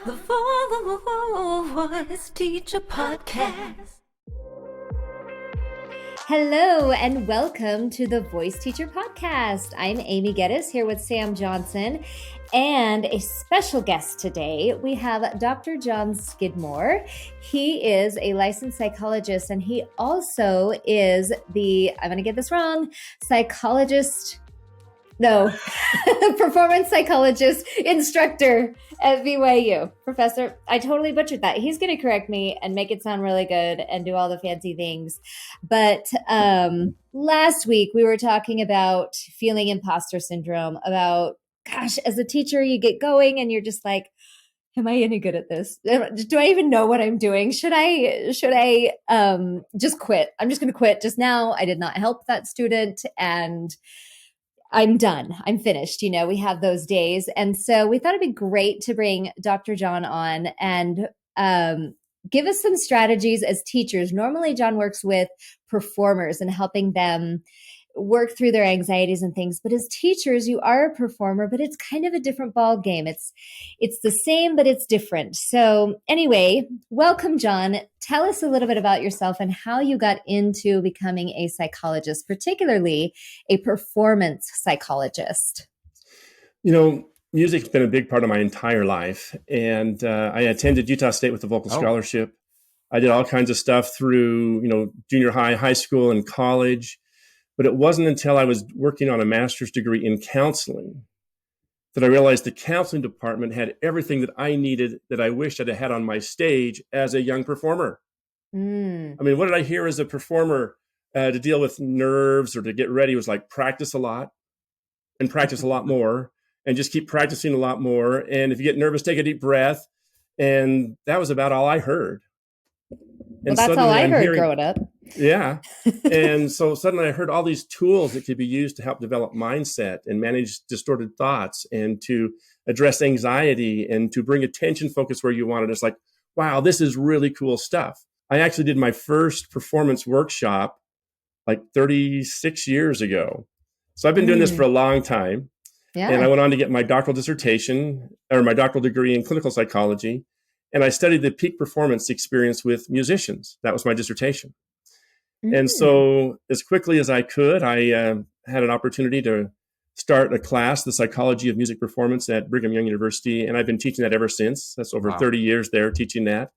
The Voice Teacher Podcast. Hello and welcome to the Voice Teacher Podcast. I'm Amy Geddes here with Sam Johnson and a special guest today. We have Dr. Jon Skidmore. He is a licensed psychologist and he also is I'm going to get this wrong, performance psychologist instructor at BYU. Professor, I totally butchered that. He's going to correct me and make it sound really good and do all the fancy things. But last week we were talking about feeling imposter syndrome, about, gosh, as a teacher, you get going and you're just like, am I any good at this? Do I even know what I'm doing? Should I just quit? I'm just going to quit just now. I did not help that student and I'm done. I'm finished. You know, we have those days. And so we thought it'd be great to bring Dr. Jon on and give us some strategies as teachers. Normally, Jon works with performers and helping them work through their anxieties and things. But as teachers, you are a performer, but it's kind of a different ball game. It's the same, but it's different. So anyway, welcome, Jon. Tell us a little bit about yourself and how you got into becoming a psychologist, particularly a performance psychologist. You know, music's been a big part of my entire life. And I attended Utah State with a vocal scholarship. I did all kinds of stuff through, junior high, high school, and college. But it wasn't until I was working on a master's degree in counseling that I realized the counseling department had everything that I needed that I wished I'd had on my stage as a young performer. I mean, what did I hear as a performer to deal with nerves or to get ready? It was like practice a lot and practice a lot more and just keep practicing a lot more. And if you get nervous, take a deep breath. And that was about all I heard. Well, that's all I heard growing up. Yeah. And so suddenly I heard all these tools that could be used to help develop mindset and manage distorted thoughts and to address anxiety and to bring attention focus where you want it. It's like, wow, this is really cool stuff. I actually did my first performance workshop like 36 years ago. So I've been doing this for a long time. Yeah. And I went on to get my doctoral dissertation or my doctoral degree in clinical psychology. And I studied the peak performance experience with musicians. That was my dissertation. And so as quickly as I could, I had an opportunity to start a class, the psychology of music performance at Brigham Young University. And I've been teaching that ever since. That's over 30 years there teaching that.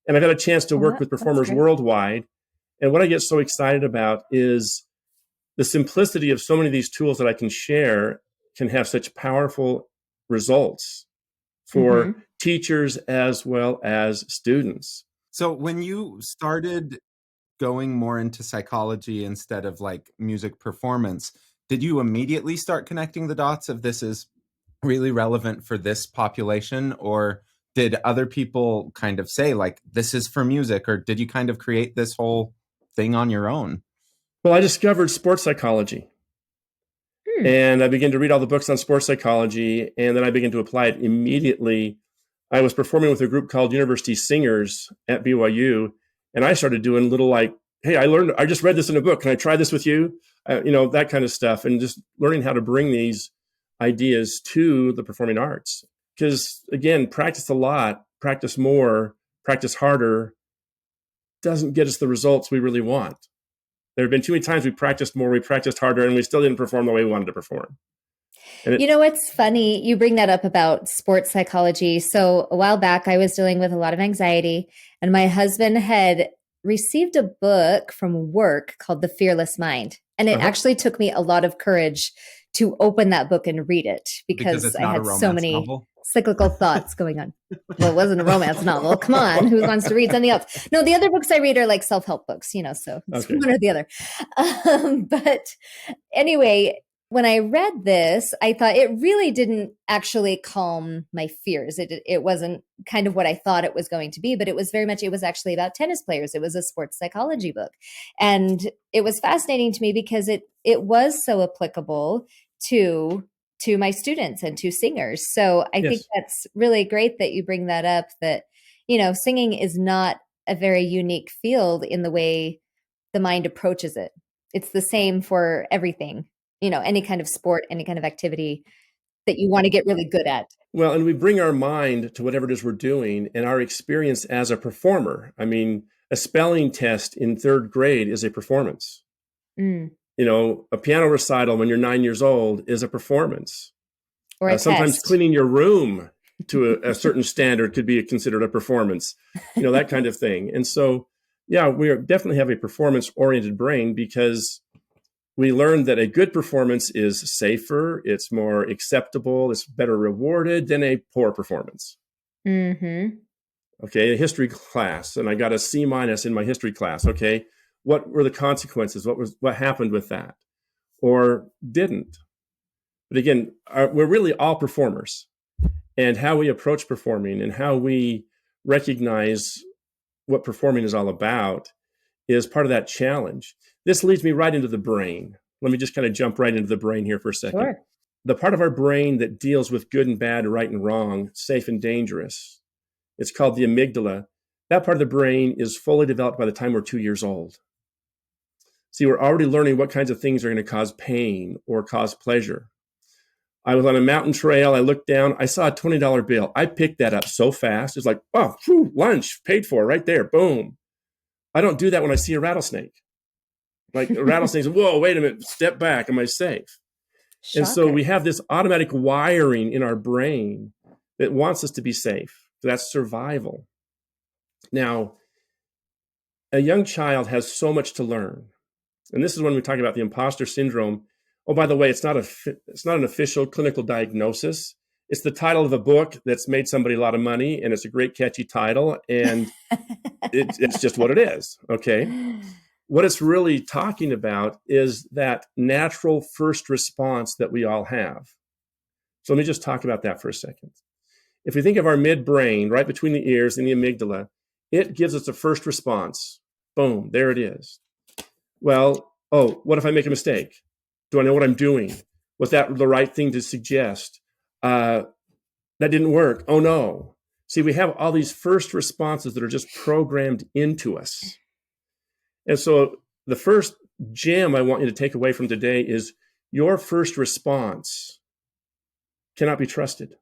And I've had a chance to work with performers worldwide. And what I get so excited about is the simplicity of so many of these tools that I can share can have such powerful results for teachers as well as students. So when you started going more into psychology instead of like music performance, did you immediately start connecting the dots of this is really relevant for this population? Or did other people kind of say like, this is for music? Or did you kind of create this whole thing on your own? Well, I discovered sports psychology. And I began to read all the books on sports psychology. And then I began to apply it immediately. I was performing with a group called University Singers at BYU. And I started doing little like, hey, I just read this in a book. Can I try this with you? That kind of stuff. And just learning how to bring these ideas to the performing arts. Because again, practice a lot, practice more, practice harder doesn't get us the results we really want. There have been too many times we practiced more, we practiced harder, and we still didn't perform the way we wanted to perform. You know what's funny? You bring that up about sports psychology. So a while back, I was dealing with a lot of anxiety, and my husband had received a book from work called The Fearless Mind. And it actually took me a lot of courage to open that book and read it because I had so many cyclical thoughts going on. Well, it wasn't a romance novel. Come on. Who wants to read something else? No, the other books I read are like self-help books, so it's one or the other. But anyway, when I read this, I thought it really didn't actually calm my fears. It wasn't kind of what I thought it was going to be, but it was actually about tennis players. It was a sports psychology book. And it was fascinating to me because it was so applicable to my students and to singers. So I think that's really great that you bring that up, that, singing is not a very unique field in the way the mind approaches it. It's the same for everything. Any kind of sport, any kind of activity that you want to get really good at. Well, and we bring our mind to whatever it is we're doing and our experience as a performer. I mean, a spelling test in third grade is a performance. Mm. A piano recital when you're 9 years old is a performance. Or a Sometimes test. cleaning your room to a certain standard could be considered a performance, that kind of thing. And so, yeah, we definitely have a performance-oriented brain because we learned that a good performance is safer, it's more acceptable, it's better rewarded than a poor performance. Mm-hmm. Okay, a history class, and I got a C- in my history class. Okay, what were the consequences? What happened with that, or didn't? But again, we're really all performers, and how we approach performing and how we recognize what performing is all about is part of that challenge. This leads me right into the brain. Let me just kind of jump right into the brain here for a second. Sure. The part of our brain that deals with good and bad, right and wrong, safe and dangerous, it's called the amygdala. That part of the brain is fully developed by the time we're 2 years old. See, we're already learning what kinds of things are going to cause pain or cause pleasure. I was on a mountain trail. I looked down. I saw a $20 bill. I picked that up so fast. It's like, oh, whew, lunch paid for right there. Boom. I don't do that when I see a rattlesnake. Like a rattlesnake's, whoa, wait a minute, step back. Am I safe? Shocker. And so we have this automatic wiring in our brain that wants us to be safe. That's survival. Now, a young child has so much to learn. And this is when we talk about the imposter syndrome. Oh, by the way, it's not an official clinical diagnosis. It's the title of a book that's made somebody a lot of money, and it's a great catchy title, and it's just what it is, okay? What it's really talking about is that natural first response that we all have. So let me just talk about that for a second. If we think of our midbrain, right between the ears and the amygdala, it gives us a first response. Boom, there it is. Well, what if I make a mistake? Do I know what I'm doing? Was that the right thing to suggest? That didn't work. Oh no. See, we have all these first responses that are just programmed into us. And so the first gem I want you to take away from today is your first response cannot be trusted.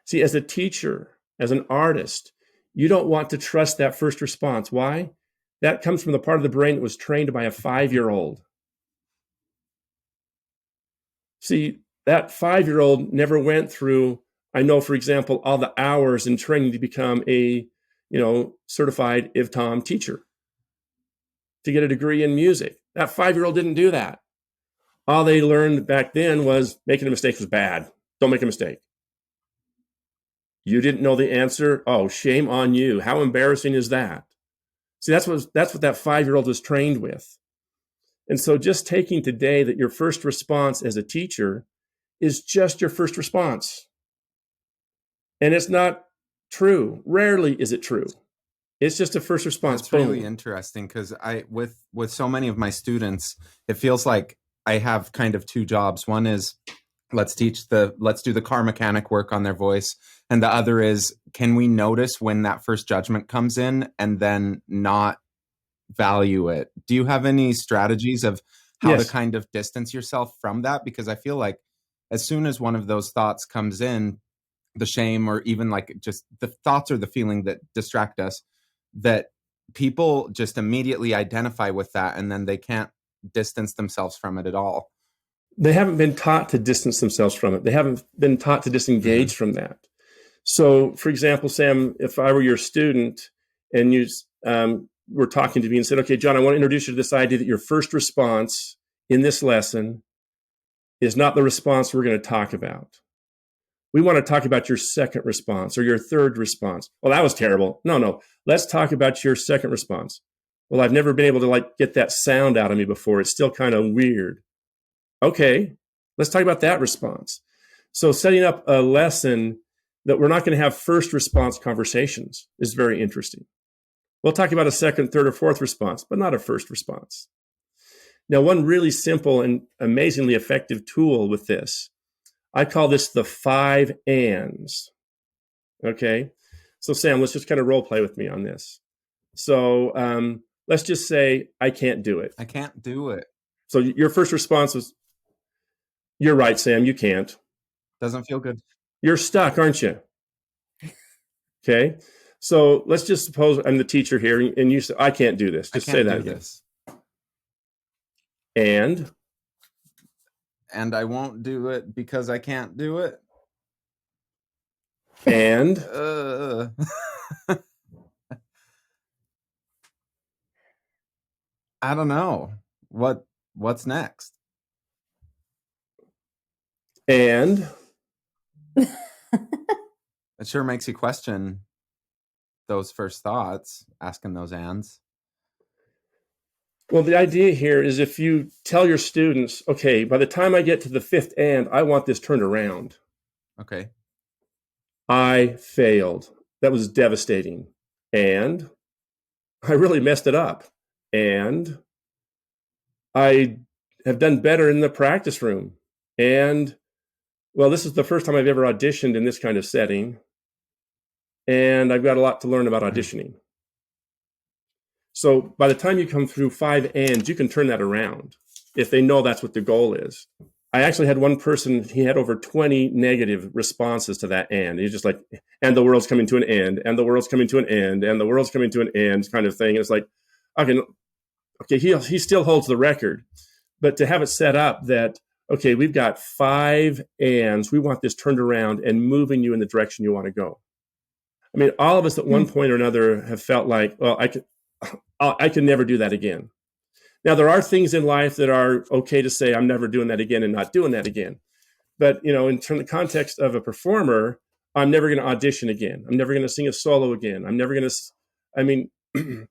See, as a teacher, as an artist, you don't want to trust that first response. Why? That comes from the part of the brain that was trained by a 5-year-old. See, that 5-year-old never went through, I know, for example, all the hours in training to become a, certified IVTOM teacher, to get a degree in music. That 5-year-old didn't do that. All they learned back then was making a mistake was bad. Don't make a mistake. You didn't know the answer? Oh, shame on you. How embarrassing is that? See, that's what that 5-year-old was trained with. And so just taking today that your first response as a teacher is just your first response. And it's not true. Rarely is it true. It's just a first response. That's really interesting because with so many of my students, it feels like I have kind of two jobs. One is let's do the car mechanic work on their voice. And the other is, can we notice when that first judgment comes in and then not value it? Do you have any strategies of how to kind of distance yourself from that? Because I feel like as soon as one of those thoughts comes in, the shame or even like just the thoughts or the feeling that distract us, that people just immediately identify with that and then they can't distance themselves from it at all. They haven't been taught to distance themselves from it. They haven't been taught to disengage from that. So, for example, Sam, if I were your student and you were talking to me and said, okay, Jon, I want to introduce you to this idea that your first response in this lesson is not the response we're going to talk about. We want to talk about your second response or your third response. Well, that was terrible. No. Let's talk about your second response. Well, I've never been able to get that sound out of me before. It's still kind of weird. Okay, let's talk about that response. So setting up a lesson that we're not going to have first response conversations is very interesting. We'll talk about a second, third, or fourth response, but not a first response. Now, one really simple and amazingly effective tool with this, I call this the 5 ands. Okay, so Sam, let's just kind of role play with me on this. So let's just say, I can't do it. I can't do it. So your first response was, you're right, Sam, you can't. Doesn't feel good. You're stuck, aren't you? Okay. So let's just suppose I'm the teacher here and you say, I can't do this. Just say that again. This. And I won't do it because I can't do it. And I don't know. What's next? And It sure makes you question those first thoughts, asking those ands. well, the idea here is if you tell your students, okay, by the time I get to the fifth and, I want this turned around. Okay. I failed. That was devastating. And I really messed it up. And I have done better in the practice room. And, well, this is the first time I've ever auditioned in this kind of setting. And I've got a lot to learn about auditioning. So by the time you come through 5 ands, you can turn that around if they know that's what the goal is. I actually had one person, he had over 20 negative responses to that and. He's just like, and the world's coming to an end, and the world's coming to an end, and the world's coming to an end kind of thing. And it's like, okay, he still holds the record. But to have it set up that, okay, we've got 5 ands, we want this turned around and moving you in the direction you want to go. I mean, all of us at one point or another have felt like, well, I can never do that again. Now, there are things in life that are okay to say, I'm never doing that again and not doing that again. But, in the context of a performer, I'm never going to audition again. I'm never going to sing a solo again. I'm never going to,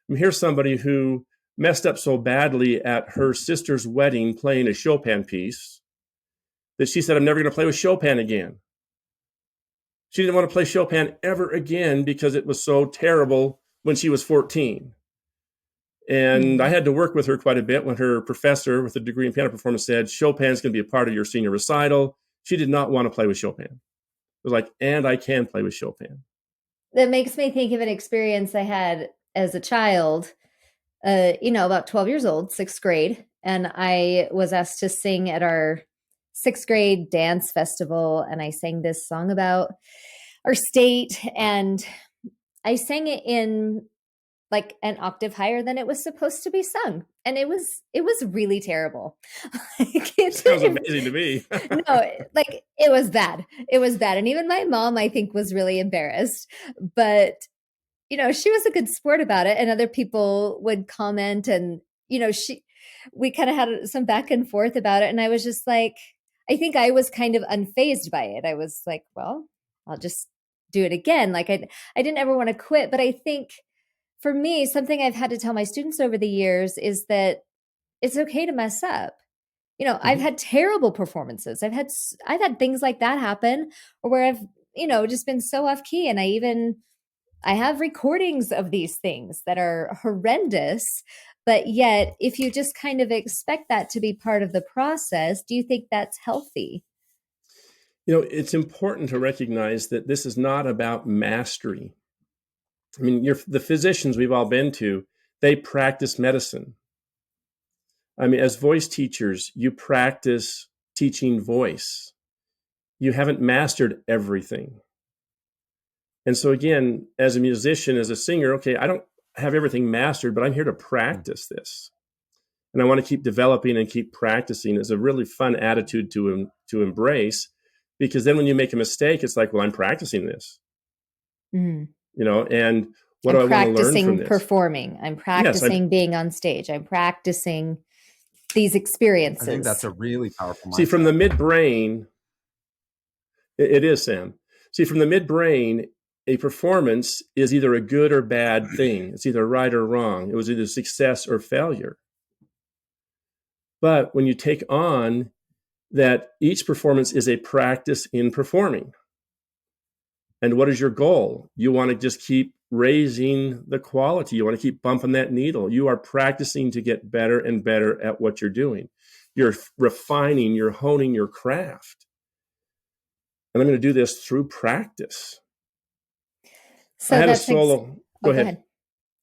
here's somebody who messed up so badly at her sister's wedding playing a Chopin piece that she said, I'm never going to play with Chopin again. She didn't want to play Chopin ever again because it was so terrible when she was 14. And I had to work with her quite a bit when her professor with a degree in piano performance said, Chopin's going to be a part of your senior recital. She did not want to play with Chopin. It was like, and I can play with Chopin. That makes me think of an experience I had as a child, about 12 years old, 6th grade. And I was asked to sing at our 6th grade dance festival. And I sang this song about our state. And I sang it in like an octave higher than it was supposed to be sung. And it was really terrible. It sounds amazing to me. No, it was bad. It was bad. And even my mom, I think, was really embarrassed. But, she was a good sport about it. And other people would comment and, we kind of had some back and forth about it. And I was just like, I think I was kind of unfazed by it. I was like, well, I'll just do it again. Like I didn't ever want to quit. But I think for me, something I've had to tell my students over the years is that it's okay to mess up. I've had terrible performances. I've had things like that happen or where I've, just been so off key. And I have recordings of these things that are horrendous. But yet, if you just kind of expect that to be part of the process, do you think that's healthy? It's important to recognize that this is not about mastery. I mean, the physicians we've all been to, they practice medicine. I mean, as voice teachers, you practice teaching voice. You haven't mastered everything. And so again, as a musician, as a singer, okay, I don't have everything mastered, but I'm here to practice this. And I want to keep developing and keep practicing. It's a really fun attitude to embrace, because then when you make a mistake, it's like, well, I'm practicing this. And what do I want to learn from this? I'm practicing performing. I'm practicing being on stage. I'm practicing these experiences. I think that's a really powerful mindset. See, from the midbrain, it is, Sam. See, from the midbrain, a performance is either a good or bad thing. It's either right or wrong. It was either success or failure. But when you take on that each performance is a practice in performing. And what is your goal? You want to just keep raising the quality. You want to keep bumping that needle. You are practicing to get better and better at what you're doing. You're refining, you're honing your craft. And I'm going to do this through practice. So I had a solo. Go ahead.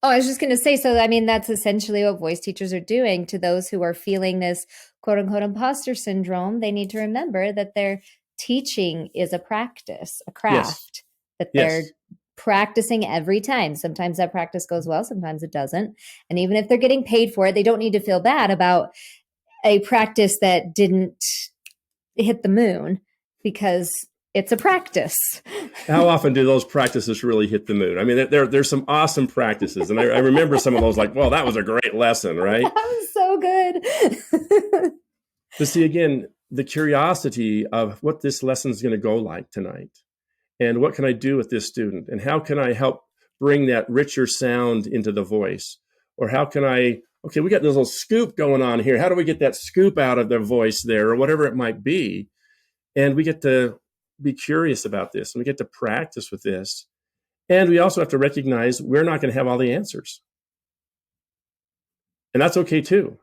Oh, I was just going to say, so I mean, that's essentially what voice teachers are doing to those who are feeling this quote unquote imposter syndrome. They need to remember that they're teaching is a practice, a Yes. craft that Yes. they're practicing every time. Sometimes that practice goes well, sometimes it doesn't. And even if they're getting paid for it, they don't need to feel bad about a practice that didn't hit the moon, because it's a practice. How often do those practices really hit the moon? I mean, there's some awesome practices. And I remember some of those like, well, that was a great lesson, right? That was so good. But see, again, the curiosity of what this lesson is going to go like tonight, and what can I do with this student, and how can I help bring that richer sound into the voice, or how can okay, we got this little scoop going on here. How do we get that scoop out of their voice there, or whatever it might be? And we get to be curious about this, and we get to practice with this. And we also have to recognize we're not going to have all the answers. And that's okay too.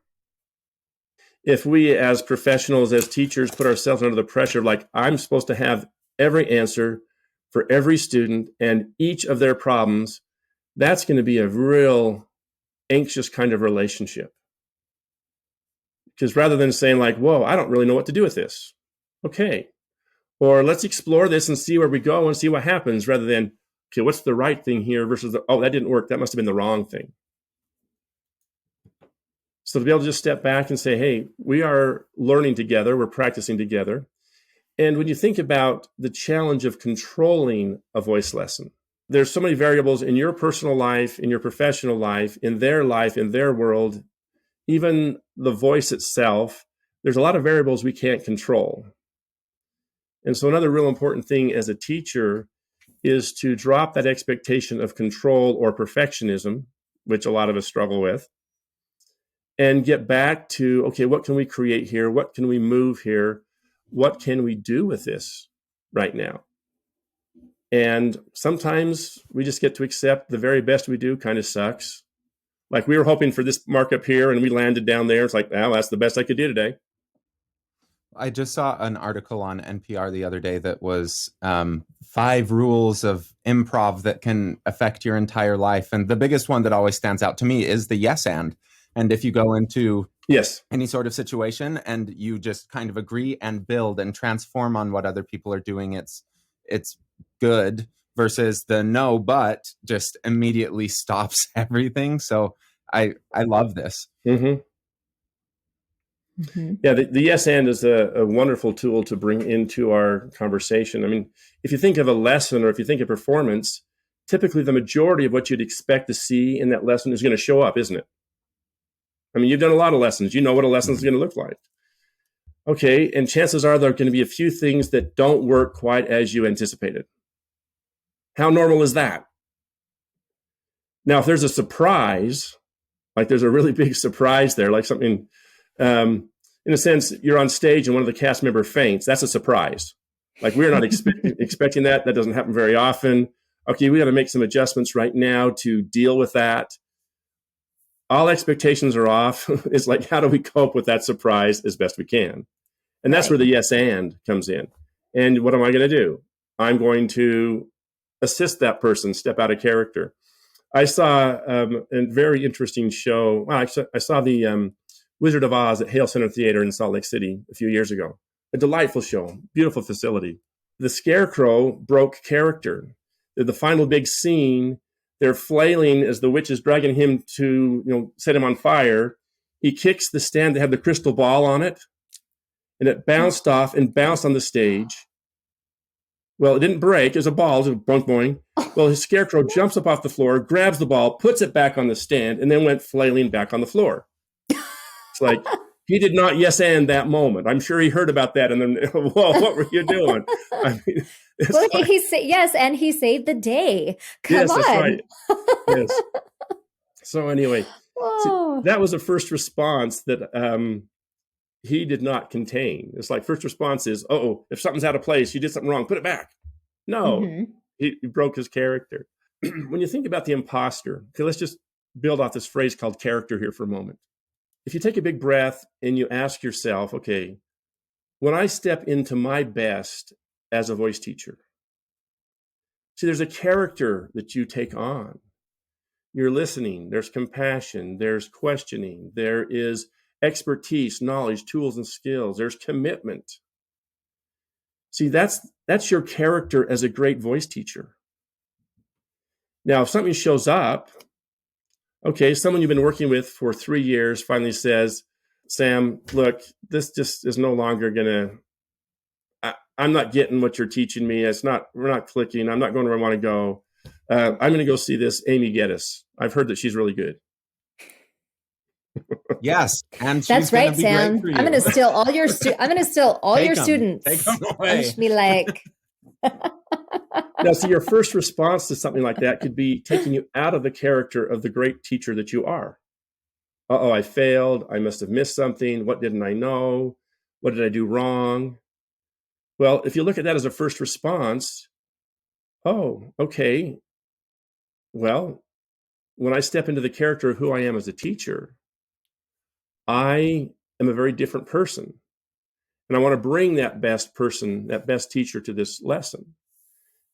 If we as professionals, as teachers, put ourselves under the pressure of like, I'm supposed to have every answer for every student and each of their problems, that's going to be a real anxious kind of relationship. Because rather than saying like, whoa, I don't really know what to do with this. Okay. Or let's explore this and see where we go and see what happens, rather than, okay, what's the right thing here versus, oh, that didn't work. That must have been the wrong thing. So to be able to just step back and say, hey, we are learning together. We're practicing together. And when you think about the challenge of controlling a voice lesson, there's so many variables in your personal life, in your professional life, in their world, even the voice itself. There's a lot of variables we can't control. And so another real important thing as a teacher is to drop that expectation of control or perfectionism, which a lot of us struggle with, and get back to, okay, what can we create here? What can we move here? What can we do with this right now? And sometimes we just get to accept the very best we do kind of sucks. Like we were hoping for this mark up here and we landed down there. It's like, well, that's the best I could do today. I just saw an article on NPR the other day that was 5 rules of improv that can affect your entire life. And the biggest one that always stands out to me is the yes and. And if you go into any sort of situation and you just kind of agree and build and transform on what other people are doing, it's good, versus the no, but just immediately stops everything. So I love this. Mm-hmm. Mm-hmm. Yeah, the yes and is a wonderful tool to bring into our conversation. I mean, if you think of a lesson or if you think of performance, typically the majority of what you'd expect to see in that lesson is going to show up, isn't it? I mean, you've done a lot of lessons. You know what a lesson is going to look like. Okay, and chances are there are going to be a few things that don't work quite as you anticipated. How normal is that? Now, if there's a surprise, like there's a really big surprise there, like something, in a sense, you're on stage and one of the cast member faints, that's a surprise. Like we're not expecting that. That doesn't happen very often. Okay, we got to make some adjustments right now to deal with that. All expectations are off. It's like, how do we cope with that surprise as best we can? And that's where the yes and comes in. And what am I going to do? I'm going to assist that person step out of character. I saw a very interesting show. Well, I saw the Wizard of Oz at Hale Center Theater in Salt Lake City a few years ago. A delightful show, beautiful facility. The Scarecrow broke character. The final big scene, they're flailing as the witch is dragging him to, set him on fire. He kicks the stand that had the crystal ball on it, and it bounced off and bounced on the stage. Well, it didn't break. It was a ball. It was boing, boing. Well, his Scarecrow jumps up off the floor, grabs the ball, puts it back on the stand, and then went flailing back on the floor. It's like, he did not yes and that moment. I'm sure he heard about that and then, whoa, what were you doing? I mean, well, like, yes, and he saved the day. Come on. That's right. Yes. So anyway, see, that was a first response that he did not contain. It's like first response is, oh, if something's out of place, you did something wrong, put it back. No, he broke his character. When you think about the imposter, okay, let's just build off this phrase called character here for a moment. If you take a big breath and you ask yourself, okay, when I step into my best as a voice teacher, see, there's a character that you take on. You're listening, there's compassion, there's questioning, there is expertise, knowledge, tools, and skills, there's commitment. See, that's your character as a great voice teacher. Now, if something shows up, okay, someone you've been working with for 3 years finally says, Sam, look, this just is no longer I'm not getting what you're teaching me. We're not clicking. I'm not going where I want to go. I'm going to go see this Amy Geddes. I've heard that she's really good. Yes, and That's right, Sam. I'm going to steal all your Take 'em. students. Take 'em away. And just be like, Now, so your first response to something like that could be taking you out of the character of the great teacher that you are. Uh-oh, I failed. I must have missed something. What didn't I know? What did I do wrong? Well, if you look at that as a first response, oh, okay. Well, when I step into the character of who I am as a teacher, I am a very different person. And I want to bring that best person, that best teacher to this lesson.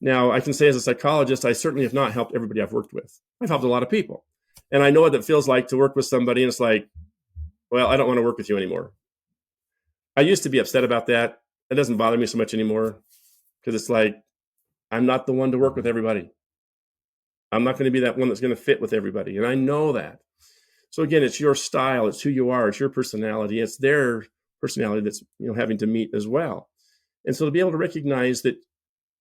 Now, I can say as a psychologist, I certainly have not helped everybody I've worked with. I've helped a lot of people. And I know what it feels like to work with somebody and it's like, well, I don't want to work with you anymore. I used to be upset about that. It doesn't bother me so much anymore because it's like, I'm not the one to work with everybody. I'm not going to be that one that's going to fit with everybody. And I know that. So again, it's your style. It's who you are. It's your personality. It's their personality that's having to meet as well. And so to be able to recognize that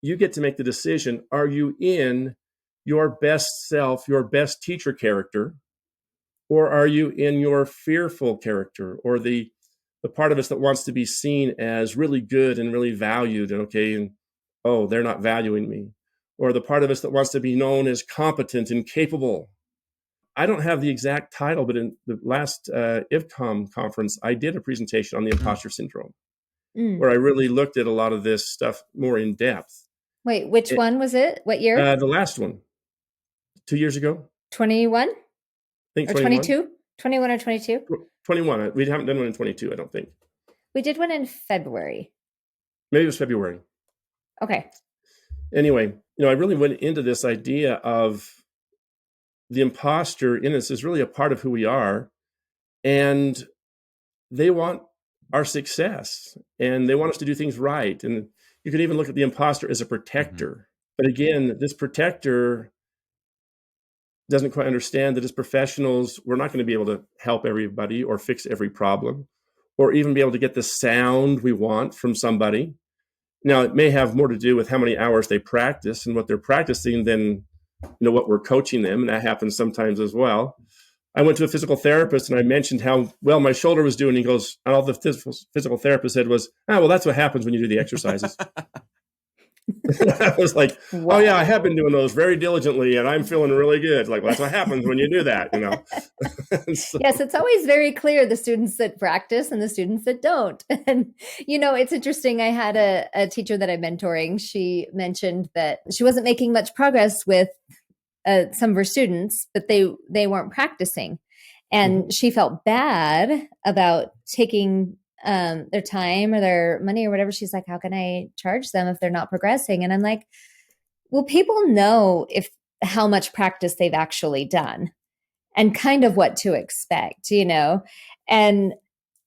you get to make the decision, are you in your best self, your best teacher character, or are you in your fearful character, or the part of us that wants to be seen as really good and really valued, and okay, and oh, they're not valuing me, or the part of us that wants to be known as competent and capable. I don't have the exact title, but in the last IFCOM conference, I did a presentation on the Imposter Syndrome, where I really looked at a lot of this stuff more in depth. Wait, which one was it? What year? The last one, 2 years ago. 21? I think or 21. 22? 21 or 22? 21. We haven't done one in 22, I don't think. We did one in February. Maybe it was February. Okay. Anyway, I really went into this idea of the imposter in us is really a part of who we are. And they want our success and they want us to do things right. And you could even look at the imposter as a protector. But again, this protector doesn't quite understand that as professionals, we're not going to be able to help everybody or fix every problem or even be able to get the sound we want from somebody. Now, it may have more to do with how many hours they practice and what they're practicing than what we're coaching them. And that happens sometimes as well. I went to a physical therapist and I mentioned how well my shoulder was doing. He goes, and all the physical therapist said was, well, that's what happens when you do the exercises. I was like, wow. Oh yeah, I have been doing those very diligently and I'm feeling really good. Like, well, that's what happens when you do that, So, yes, it's always very clear the students that practice and the students that don't. And, it's interesting. I had a teacher that I'm mentoring. She mentioned that she wasn't making much progress with some of her students, but they weren't practicing. And she felt bad about taking their time or their money or whatever. She's like, how can I charge them if they're not progressing? And I'm like, well, people know how much practice they've actually done and kind of what to expect, and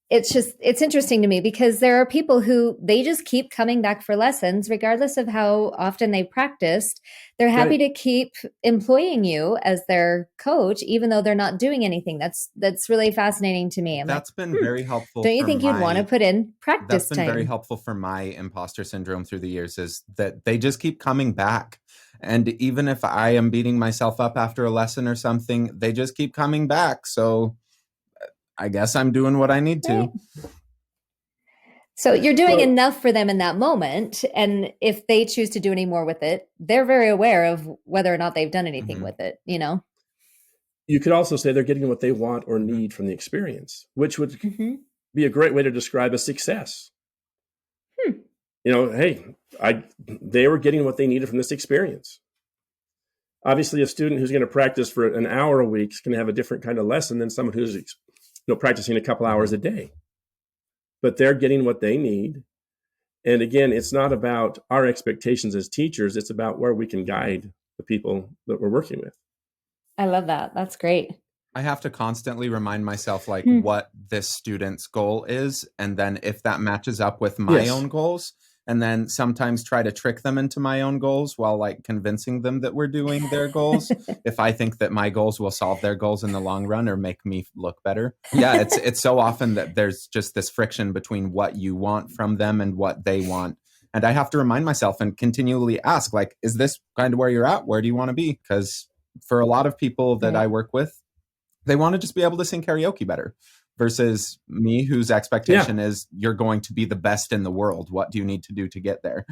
it's interesting to me because there are people who they just keep coming back for lessons, regardless of how often they practiced. They're happy to keep employing you as their coach, even though they're not doing anything. That's really fascinating to me. That's been very helpful. Don't you think you'd want to put in practice time? That's been very helpful for my imposter syndrome through the years is that they just keep coming back. And even if I am beating myself up after a lesson or something, they just keep coming back. So I guess I'm doing what I need to. Right. So you're doing enough for them in that moment. And if they choose to do any more with it, they're very aware of whether or not they've done anything with it, You could also say they're getting what they want or need from the experience, which would be a great way to describe a success. Hey, they were getting what they needed from this experience. Obviously, a student who's going to practice for an hour a week is going to have a different kind of lesson than someone who's practicing a couple hours a day. But they're getting what they need. And again, it's not about our expectations as teachers. It's about where we can guide the people that we're working with. I love that. That's great. I have to constantly remind myself what this student's goal is. And then if that matches up with my own goals, and then sometimes try to trick them into my own goals while like convincing them that we're doing their goals. If I think that my goals will solve their goals in the long run or make me look better. Yeah, it's so often that there's just this friction between what you want from them and what they want. And I have to remind myself and continually ask, like, is this kind of where you're at? Where do you want to be? Because for a lot of people that I work with, they want to just be able to sing karaoke better versus me, whose expectation is you're going to be the best in the world. What do you need to do to get there?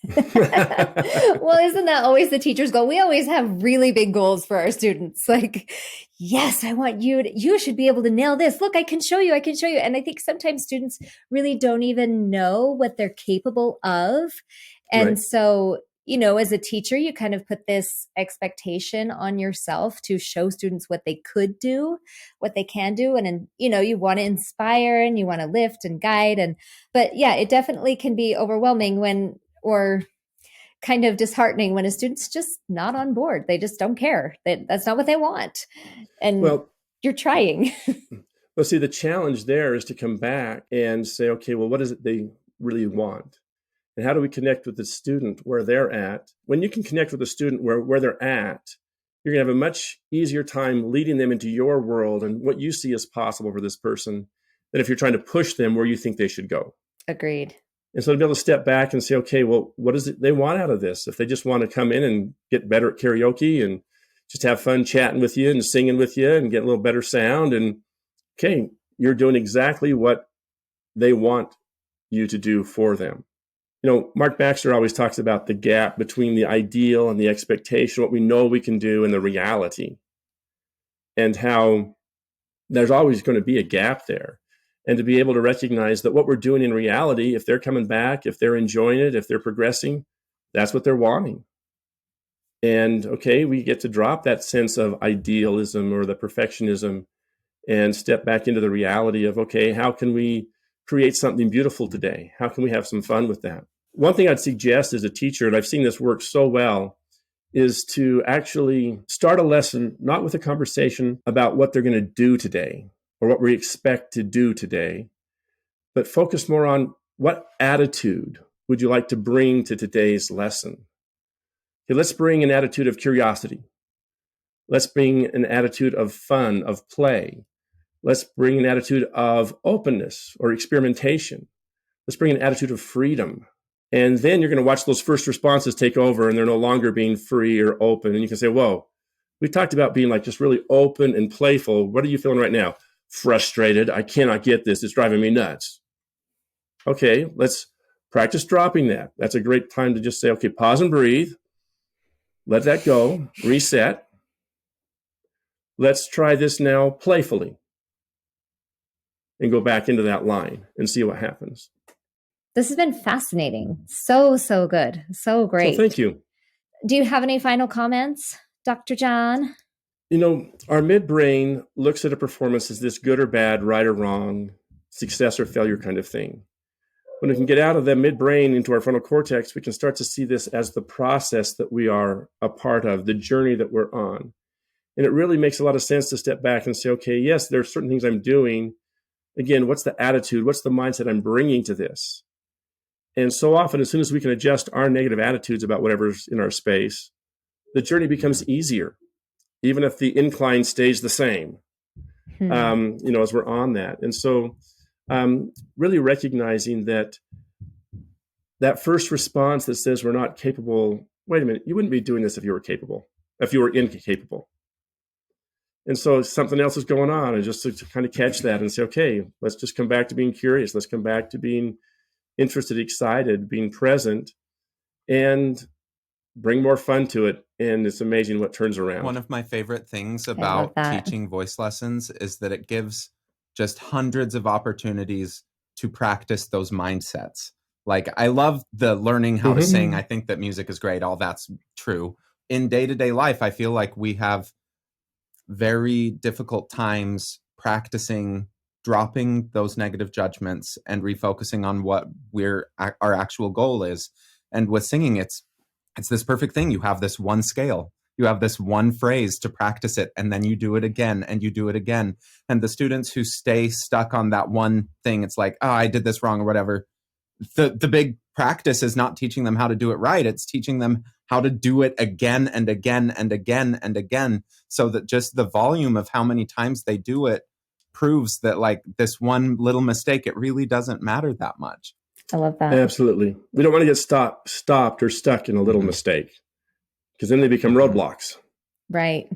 Well, isn't that always the teacher's goal? We always have really big goals for our students. Like, yes, I want you should be able to nail this. Look, I can show you. And I think sometimes students really don't even know what they're capable of. And so, as a teacher, you kind of put this expectation on yourself to show students what they could do, what they can do. And, you want to inspire and you want to lift and guide. But yeah, it definitely can be overwhelming or kind of disheartening when a student's just not on board. They just don't care. That's not what they want. And you're trying. Well, see, the challenge there is to come back and say, okay, well, what is it they really want? And how do we connect with the student where they're at? When you can connect with the student where they're at, you're going to have a much easier time leading them into your world and what you see as possible for this person than if you're trying to push them where you think they should go. Agreed. And so to be able to step back and say, okay, well, what is it they want out of this? If they just want to come in and get better at karaoke and just have fun chatting with you and singing with you and get a little better sound, and okay, you're doing exactly what they want you to do for them. Mark Baxter always talks about the gap between the ideal and the expectation, what we know we can do, and the reality, and how there's always going to be a gap there. And to be able to recognize that what we're doing in reality, if they're coming back, if they're enjoying it, if they're progressing, that's what they're wanting. And okay, we get to drop that sense of idealism or the perfectionism and step back into the reality of, okay, how can we create something beautiful today? How can we have some fun with that? One thing I'd suggest as a teacher, and I've seen this work so well, is to actually start a lesson, not with a conversation about what they're going to do today or what we expect to do today, but focus more on what attitude would you like to bring to today's lesson? Okay, let's bring an attitude of curiosity. Let's bring an attitude of fun, of play. Let's bring an attitude of openness or experimentation. Let's bring an attitude of freedom. And then you're going to watch those first responses take over and they're no longer being free or open. And you can say, whoa, we talked about being like just really open and playful. What are you feeling right now? Frustrated. I cannot get this. It's driving me nuts. Okay, let's practice dropping that. That's a great time to just say, okay, pause and breathe. Let that go. Reset. Let's try this now playfully. And go back into that line and see what happens. This has been fascinating. So good. So great. So thank you. Do you have any final comments, Dr. Jon? Our midbrain looks at a performance as this good or bad, right or wrong, success or failure kind of thing. When we can get out of the midbrain into our frontal cortex, we can start to see this as the process that we are a part of, the journey that we're on. And it really makes a lot of sense to step back and say, okay, yes, there are certain things I'm doing. Again, what's the attitude? What's the mindset I'm bringing to this? And so often, as soon as we can adjust our negative attitudes about whatever's in our space, the journey becomes easier, even if the incline stays the same, as we're on that. And so really recognizing that first response that says we're not capable, wait a minute, you wouldn't be doing this if you were capable, if you were incapable. And so something else is going on, and just to kind of catch that and say, okay, let's just come back to being curious. Let's come back to being interested, excited, being present, and bring more fun to it. And it's amazing what turns around. One of my favorite things about teaching voice lessons is that it gives just hundreds of opportunities to practice those mindsets. Like, I love the learning how to sing. I think that music is great. All that's true. In day-to-day life, I feel like we have very difficult times practicing dropping those negative judgments and refocusing on what our actual goal is. And with singing, it's this perfect thing. You have this one scale, you have this one phrase to practice it, and then you do it again and you do it again. And the students who stay stuck on that one thing, it's like, oh, I did this wrong or whatever, the big practice is not teaching them how to do it right. It's teaching them how to do it again and again and again and again, so that just the volume of how many times they do it proves that like this one little mistake, it really doesn't matter that much. I love that. Absolutely. We don't want to get stopped or stuck in a little mistake, because then they become roadblocks. Right.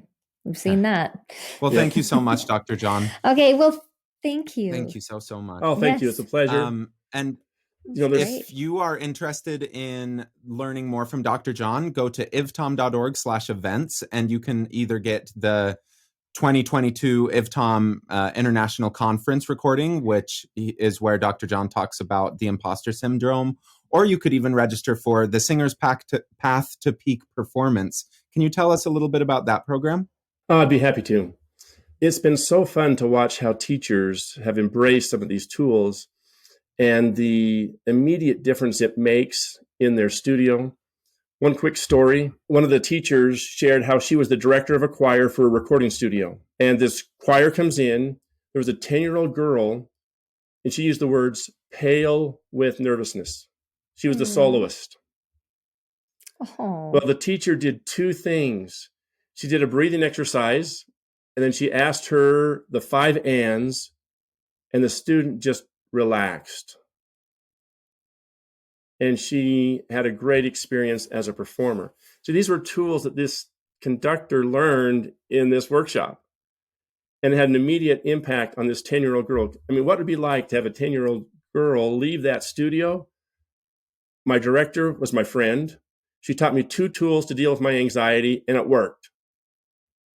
We've seen that. Well, thank you so much, Dr. Jon. Okay. Well, thank you. Thank you so much. Oh, thank you. It's a pleasure. And there's if you are interested in learning more from Dr. Jon, go to ivtom.org/events, and you can either get the 2022 IVTOM International Conference recording, which is where Dr. Jon talks about the Imposter Syndrome, or you could even register for the Singer's Path to Peak Performance. Can you tell us a little bit about that program? Oh, I'd be happy to. It's been so fun to watch how teachers have embraced some of these tools and the immediate difference it makes in their studio. One quick story. One of the teachers shared how she was the director of a choir for a recording studio. And this choir comes in. There was a 10-year-old girl, and she used the words pale with nervousness. She was the soloist. Oh. Well, the teacher did two things. She did a breathing exercise, and then she asked her the 5 ands, and the student just relaxed. And she had a great experience as a performer. So these were tools that this conductor learned in this workshop, and it had an immediate impact on this 10-year-old girl. I mean, what would it be like to have a 10-year-old girl leave that studio? My director was my friend. She taught me 2 tools to deal with my anxiety, and it worked.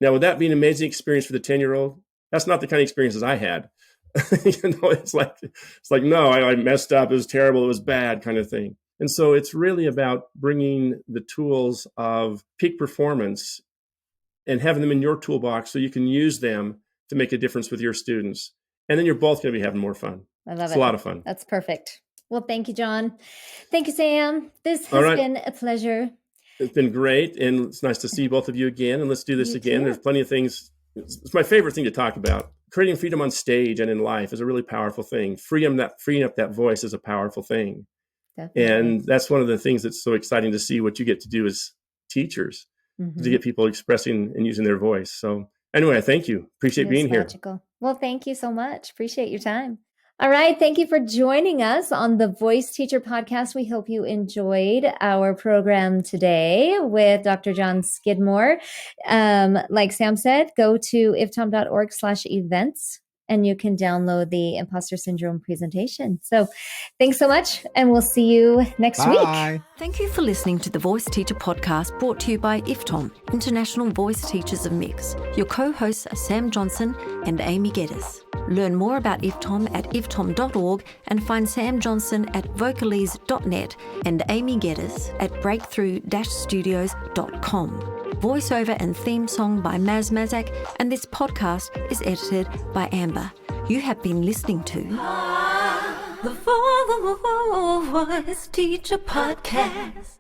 Now, would that be an amazing experience for the 10-year-old? That's not the kind of experiences I had. It's like, no, I messed up. It was terrible. It was bad kind of thing. And so it's really about bringing the tools of peak performance and having them in your toolbox so you can use them to make a difference with your students. And then you're both going to be having more fun. I love it. It's a lot of fun. That's perfect. Well, thank you, Jon. Thank you, Sam. This has been a pleasure. It's been great. And it's nice to see both of you again. And let's do this again. Too. There's plenty of things. It's my favorite thing to talk about. Creating freedom on stage and in life is a really powerful thing. Freeing up that voice is a powerful thing. Definitely. And that's one of the things that's so exciting to see what you get to do as teachers, to get people expressing and using their voice. So anyway, thank you. Appreciate being here. Well, thank you so much. Appreciate your time. All right. Thank you for joining us on the Voice Teacher Podcast. We hope you enjoyed our program today with Dr. Jon Skidmore. Like Sam said, go to ivtom.org/events and you can download the Imposter Syndrome presentation. So thanks so much, and we'll see you next week. Thank you for listening to the Voice Teacher Podcast, brought to you by IVTOM, International Voice Teachers of Mix. Your co-hosts are Sam Johnson and Amy Geddes. Learn more about IVTOM at ivtom.org and find Sam Johnson at vocalese.net and Amy Geddes at breakthrough-studios.com. Voiceover and theme song by Maz Mazak, and this podcast is edited by Amber. You have been listening to Ah, the Voice Teacher Podcast.